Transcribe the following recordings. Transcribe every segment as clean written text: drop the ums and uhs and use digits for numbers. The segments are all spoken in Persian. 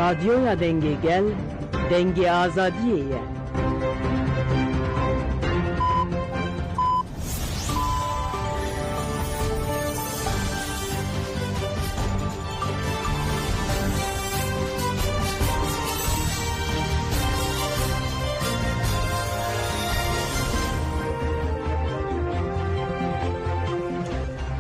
رادیویا دنگی گل دنگی آزادیه.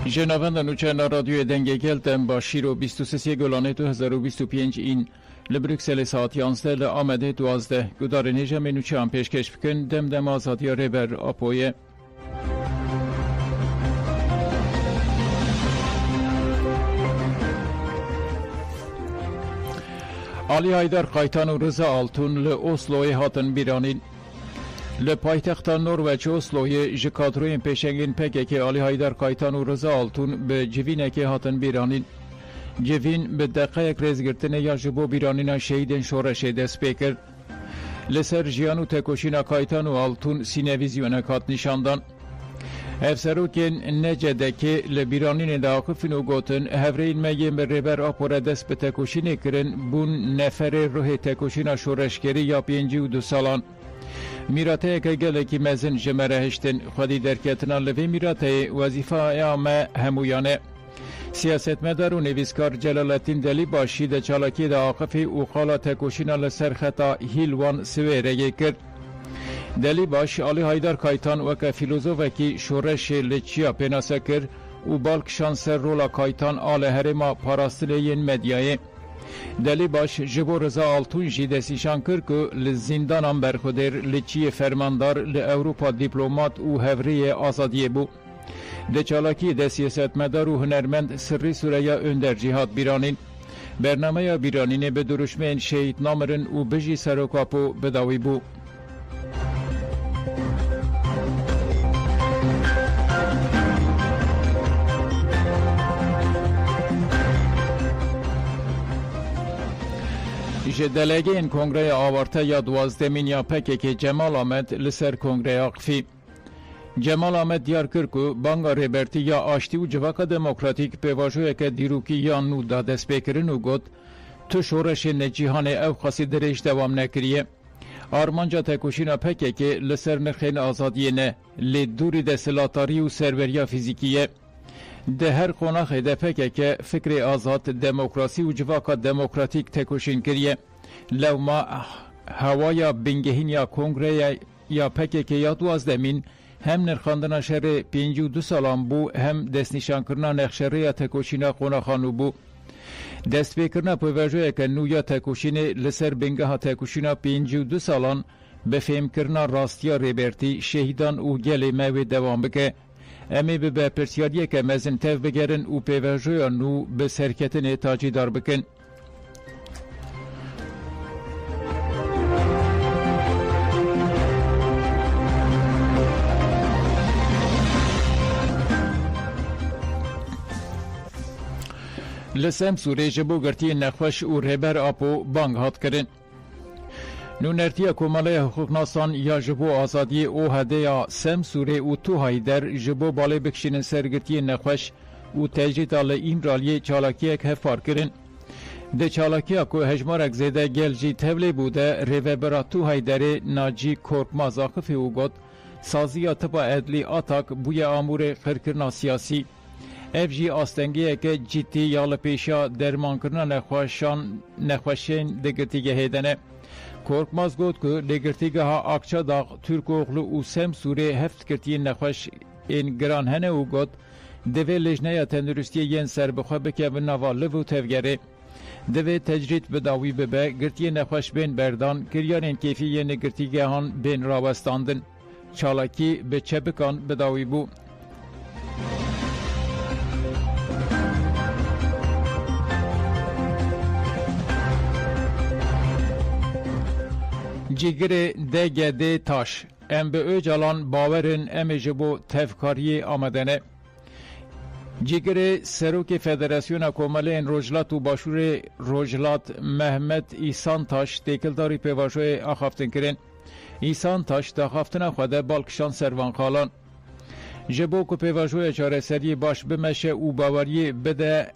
جنابان نوچه رادیو دنگی گلتن با شیرو 23 گلانه 2025 این لبروکسل ساعت 11 آمده 12 گدار نجم نوچه هم پیشکش بکن دم آزادی ریبر آپویه. علی حیدر قایتان و رضا آلتون لأسلوی هاتن بیرانین. لپایتخت نروژ اسلوی جکادروی پیشنگین پکه که علی حیدر قایتان و رضا آلتون به جوینه که هاتن بیرانین. جوین به دقیق رزگرتن یا جبو بیرانین شهیدن شورش دست بکرد. لسر جیانو تکوشین قایتان و آلتون سینویزیون کات نشاندن. افسروکن نجده که لبیرانین داخفین و گوتن هفرین مگیم به ریبر آپور دست به تکوشین کرن بون نفر روح تکوشین شورشگری یا 52 سالان. میراته که گله کی مزن جمره هشتن خودی درکتنا لوی میراته وظیفه ایام همویانه سیاست مدار و نویسکار جلالتین دلی باشی ده چالاکی ده آقفی و خالا تکوشینا لسر خطا هیلوان سویره کرد. دلی باش علی حیدر قایتان وکه فیلوزوفکی شورش لچیا پناسه کرد و بالک شانسر رولا قایتان آل هرما پاراستلین مدیای. دلی باش جبو رضا آلتون جی دستیشان کرد که لزندان برخودر لچی فرماندار لأوروپا دیپلومات و هوری آزادیه بو. ده چالاکی ده سیاست مدار و هنرمند سری سوره اندر جهاد بیرانین. برنامه بیرانین به درشمین شهید نامرن و بجی سروکاپو بداوی بو. جدلگه این کنگره آورته یا 12 یا پکه که جمال آمد لسر کنگره آقفی. جمال آمد دیار کرد که بانگا ریبرتی یا آشتی و جواک دموکراتیک پیواجوی که دیروکی یا نو دا دست بکرن و گد تو شورش نجیحان او خاصی درش دوام نکریه. آرمانجا تکوشینا پکه که لسر نرخین آزادیه نه لیدوری ده سلاتاری و سروریا فیزیکیه. ده هر قناخ ده پکه که فکر آزاد دموکراسی و جواک دموکراتیک تکوشین کریه. لو ما هوایا بینگهین یا کنگره یا پکه که یا 12 مین هم نرخاندنا شهر 52 سالان بو هم دست نشان کرنا نخشره یا تکوشینا قناخانو بو. دست بکرنا پویوژوی که نویا تکوشین لسر بینگه ها تکوشینا 52 سالان بفهم کرنا راستیا ریبرتی شهیدان و گل موی دوام بکه. امی به پرسیاریه که مزن تف بگرن و پیوژوی نو به سرکتن تاجی دار بکن. لسم سوره جبو گرتی نخوش و رهبر آپو بانگ هات کرن. نونرتی کماله حقوق ناسان یا جبو آزادی او هده یا سم سوره و تو هایدر جبو باله بکشین سرگرتی نخوش و تجرید آل ایمرالی چالاکی اک هفار کرن. ده چالاکی اکو هجمارک زیده گل جی تبلی بوده رهبر تو هایدر ناجی کورکما زاقفی و گد سازی تبا ادلی آتاک بوی آمور خرکرنا سیاسی. اف جی آستنگیه که جیتی یال پیشا درمان کرنا نخوشین دگرتیگه هیدنه. کورکماز گود که دگرتیگه ها اکچا داغ ترک اغلو و سم سوره هفت کرتی نخوش این گران هنه و گود دوی لجنه یا تندرستی ین سر بخواه بکه و نواله و تفگره. دوی تجرید بداوی ببه گرتی نخوش بین بردان کریان این کیفی ین گرتیگه هان بین راوستاندن. چالاکی به چبکان بداوی بو. جگر دگده تاش ام به او جلان باورن ام جبو تفکاری آمدنه. جگر سروک فدراسیون کومالین روجلات و باشور روجلات محمد ایسان تاش تکلداری پیواشوی آخافتن کرن. ایسان تاش داخافتن خوده بالکشان سروان خالان. جبو که پیواشوی چاره سری باش بمشه و باوری بده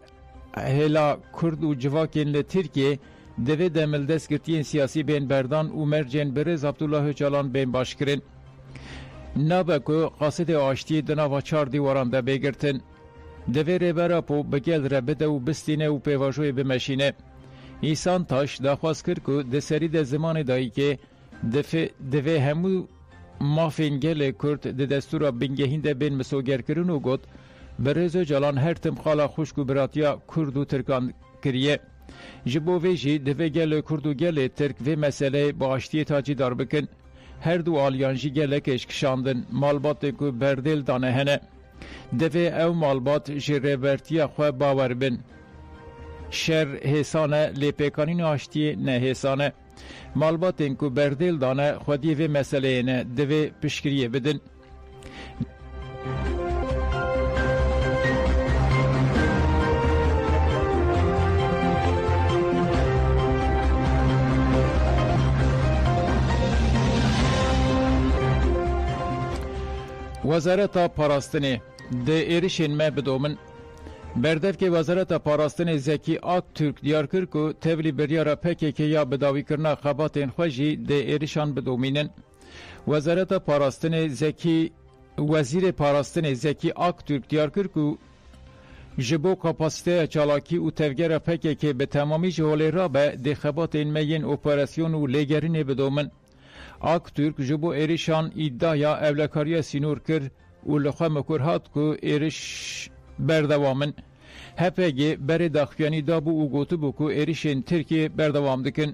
هلا کرد و جواکین لترکیه دوی دمل دستگرتین سیاسی بین بردان و مرجین برز عبدالله öcalan بین باش کرن. نابه که قاصد آشتی دناوا 4 دیواران ده بگرتن. دوی ریبرا پو بگل ربده و بستینه و پیواجوی بمشینه. ایسان تاش داخواست کرد که ده سری ده زمان دایی که دوی همو مافین گل کرد ده دستورا بنگهین ده بین مسوگر کرن و گود برز öcalan هر تم خالا خوشکو براتیا کرد و ترکان کریه. جبو ویجی دوی گل کرد و گل ترک و مسئله با آشتی تاجی دار بکن. هر دو آلیانجی گلک اشکشاندن مالبات کو بردل دانه هنه. دوی او مالبات جریبرتی خواه باور بن. شر حسانه لیپیکانین آشتی نه حسانه. مالبات کو بردل دانه خودی و مسئله نه دوی پشکریه بدن. وزارت پاراستنی ده ایرشین ما بدومن بردف که وزارت پاراستنی زکی آک ترک دیار کرد که تولی بریارا پکیکی یا بداوی کرنا خباتین خوشی ده ایرشان بدومینن. وزارت پاراستنی زکی وزیر پاراستنی زکی آک ترک دیار کرد که جبو کپاسیته چالاکی و تفگر پکیکی به تمامی جهولی را به ده خباتین مین اپراسیون و لیگرین بدومن. آکتورک جبو ایرشان ادعا اولکاری سینور کرد و لخوا مکرهات که ایرش بردوامن. هپگی بر داخویانی دابو و گوتو بو که ایرشین ترکی بردوام دکن.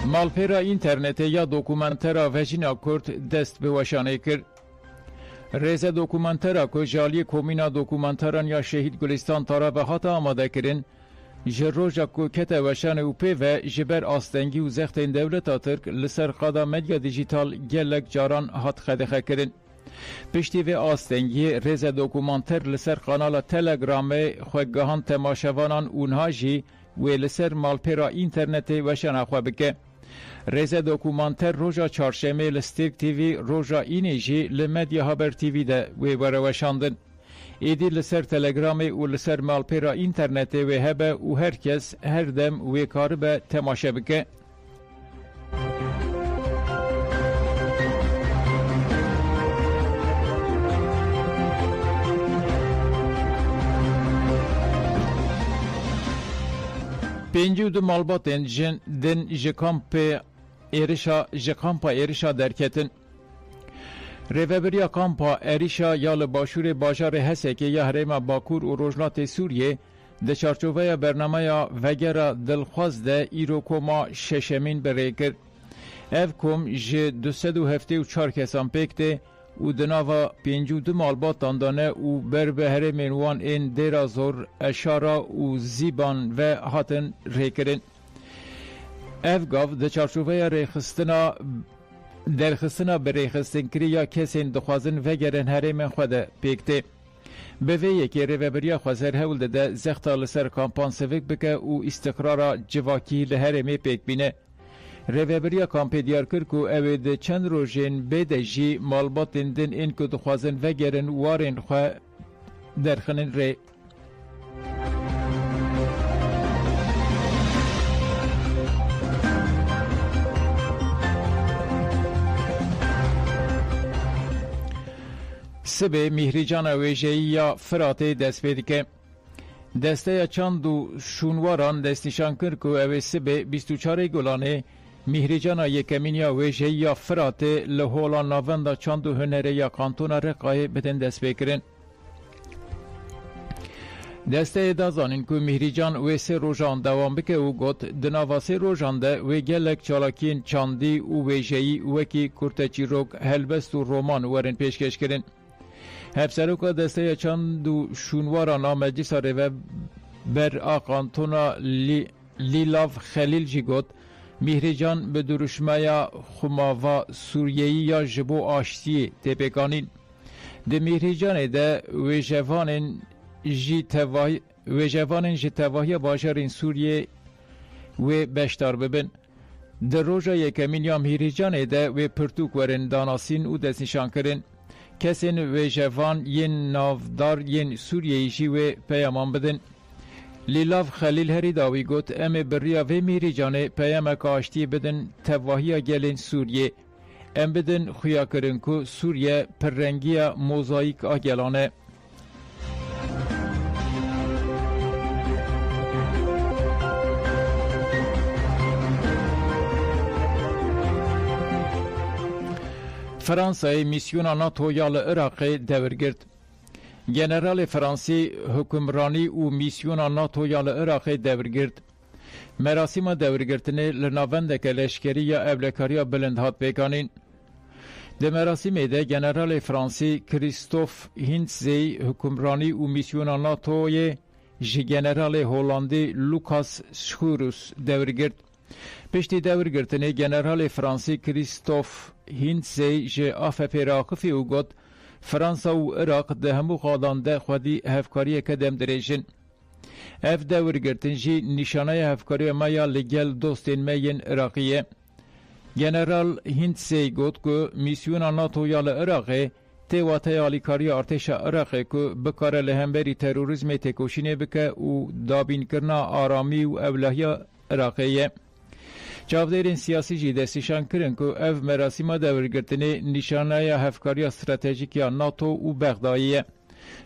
مالپیرا اینترنت یا دوکومنترا وجینا کرد دست به وشانه کرد. رزه دوکومنترا که جالی کومینا دوکومنتران یا شهید گلستان تارا به هاتا آماده کرن جروجا که کت وشان او پی و جبر آستنگی و زختین دولتا ترک لسر قادا مدیا دیجیتال گلک جاران هات خدخه کرن. پشتی و آستنگی رزه دوکومنتر لسر قانال تلگرام خوگهان تماشوانان اونها جی و لسر مالپیرا اینترنت وشان خواه بکه. رزه دوکومنتر روژا چارشمه لستیک تیوی روژا اینیجی لمدیا هابر تیوی ده و بروشاندن. ایدی لسر تلگرام و لسر مالپیرا اینترنت و هبه و هر کس هر دم و کار به تماشا بکه. پنجو دو مالباتن جن دن جکامپ ایرشا درکتن. ریوبریا کامپا ایرشا یا لباشور باجار هسکه یا حرم باکور و روجلات سوریه ده چارچوبه برنامه وگر دلخواست ده ایروکوما ششمین بره کرد. اف کم جه 274 کسان پکته و دناوا 52 مالباتان دانه و بر به هرمین وان این دیرا زور اشارا و زیبان و هاتن ریکرن. اف گاو ده چارچوبه ریخستنا درخستنا به ریخستن کری یا کسین دخوازن و گرن هرمین خود پیکته. به ویه که ریوبریا خوازر هول ده زختا لسر کامپان سوک بکه و استقرارا جواکی لهرمی پیک بینه. ریوبریا کامپی دیار کرد که اوید چند روژین بیده جی مالباتن دن این که دخوازن و گرن وارن خواه درخنن ری. سبه مهریجان ویژه‌ای یا فراته دست پیدا که دسته چند و شونواران دست نشان کرد که اوی سبه 24 گلانه مهریجان یکمین یا ویژه‌ای یا فراته لهولان ناوندا چند و هنره یا کانتون رقای بدن دست بکرن. دسته دازانین که مهریجان وی سه روژان دوام بکه و گوت دناوا سه روژان ده وی گلک چالاکین چاندی و ویژه‌ای وکی کرتچیروک هلبست و رومان ورن پیشکش کرن. هفسروکا دسته چند و شونواران آمجی ساره و بر آقانتونا لیلاف خلیل جی گوت مهریجان به درشمه خماوا سوریهی یا جبو آشتی تپکانین. ده مهریجان ده ویجوانین جی تواهی باجارین سوریه و بشتار ببن. در روژا یکمین یا مهریجان ده و پرتوک ورن داناسین و دست نشان کرن kesên wêjevan yên navdar yên Sûriyeyê jî wê peyaman bidin. Lîlav Xelîl herî dawî got em ê biriya vê mîrîcanê peyameka aştiyê bidin tevvahiya gelên Sûriyê. Em bidin xuya kirin ku Sûriye pirrengiya mozayîk a gelan e. Fransayê misyona NATOya li Iraqê dewirgirt. Generalê Fransî hukmranî û misyona NATOya li Iraqê dewirgirt. Merasîma dewirgirtinê li navendeke leşkerî ya evlekariya bilind hat pêkanîn. Di merasîmê de Generalê Fransî Christophe Hintzey hukmranî û misyona NATOyê ji Generalê Holandî Lucas Schurus dewirgirt. Piştî dewirgirtinê Generalê Fransî Christophe Hintzey ji AFP raxifî û got Fransa û Iraq di hemû xadan de xwedî hevkariyeke dem dirêjin. Ev dewirgirtin jî nîşaneya hevkariya me ya li gel dostên me yên Iraqî ye. General Hintzey got ku misyona NATOya li Iraqê tê wateya alîkariya artêşa Iraqê ku bikare li hemberî terorîzmê têkoşînê bike û dabînkirina aramî û evlahiya Iraqê ye. Çavdêrên siyasî jî destnîşan kirin ku ev merasîma dewirgirtinê nîşaneya hevkariya stratejîk ya NATO û Bexdayê ye.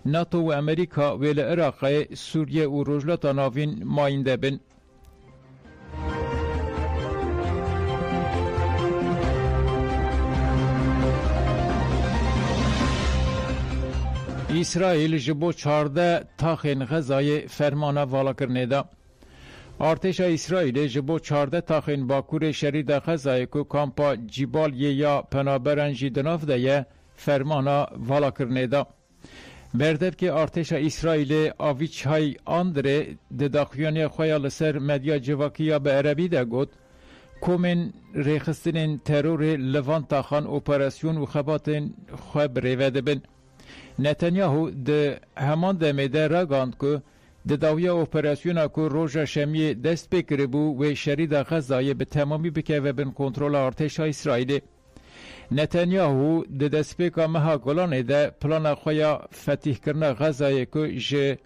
NATO û Amerîka wê li Iraqê, Sûriye û rojhilata navîn mayîn de bin. İsraîl ji bo 14 taxên Xezayê fermana valakirinê da. Artêşa İsraîlê ji bo 14 taxên Bakurê şerîda Xezayê ku kampa Cibalyê ya penaberan jî di nav de ye fermana valakirinê da. Berdevkê artêşa İsraîlê Avichai Andre di daxuyaniya xwe ya li ser medya civakî ya bi Erebî de got komên rêxistinên terorê li van taxan operasyôn û xebatên xwe bi rêve dibin. Netanyahu di heman demê de ragand ku di dawiya operasyona ku roja şemiyê dest pê kiribû wê şerîda Xezayê bi temamî bikeve bin kontrola artêşa İsraîlê. Netanyahu di destpêka meha Golanê de plana xwe ya fetîhkirina Xezayê ku ji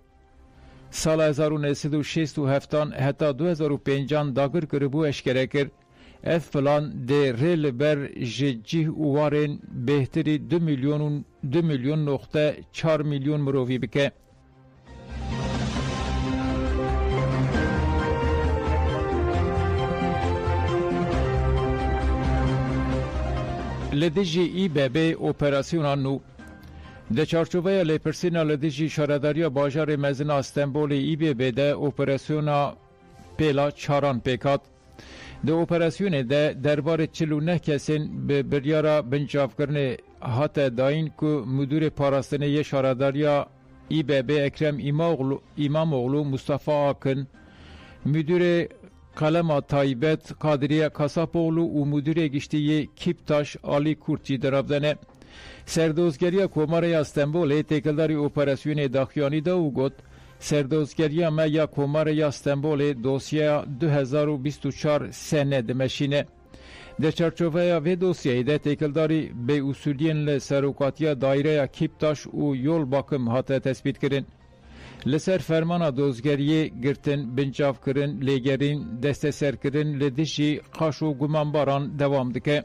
sala 1967 heta 2005 dagir kiribû eşkere kir. Ev plan dê rê li ber ji cih û warên bêhtirî 2,4 milyon mirovî bike. Li dijî İBB operasyona nû. Di çarçoveya lêpirsîna li dijî şaredariya bajarê mezina Stenbolê İBB de operasyona pêla çaran pêkat. Di operasyonê de derbarê 49 kesên bi biryara bincavkirinê hate dayîn ku müdûrê parastinê yê şaredariya İBB Ekrem İmamoğlu Mustafa Akın, müdûrê Kalema Taybet Kadriye Kasapoğlu û müdûrê giştî Kiptaş Ali Kurtçî dirabdene. Serdozgeriya Komaraya Stenbolê têkildarî operasyonê daxuyanî da û got serdozgeriya me ya Komaraya Stenbolê dosyeya 2024 sene dimeşîne. Di çarçoveya vê dosyayê de têkildarî bêusuliyên li serokatiya daireya Kiptaş û yol bakım hate tespît kirin. Li ser fermana dozgeriyê girtin, bincavkirin, lêgerîn, desteserkirin li dijî qaş û gumanbaran dewam dike.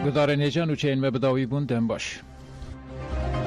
Gudarên hêjan û çeyên me bi dawî bûn dem baş.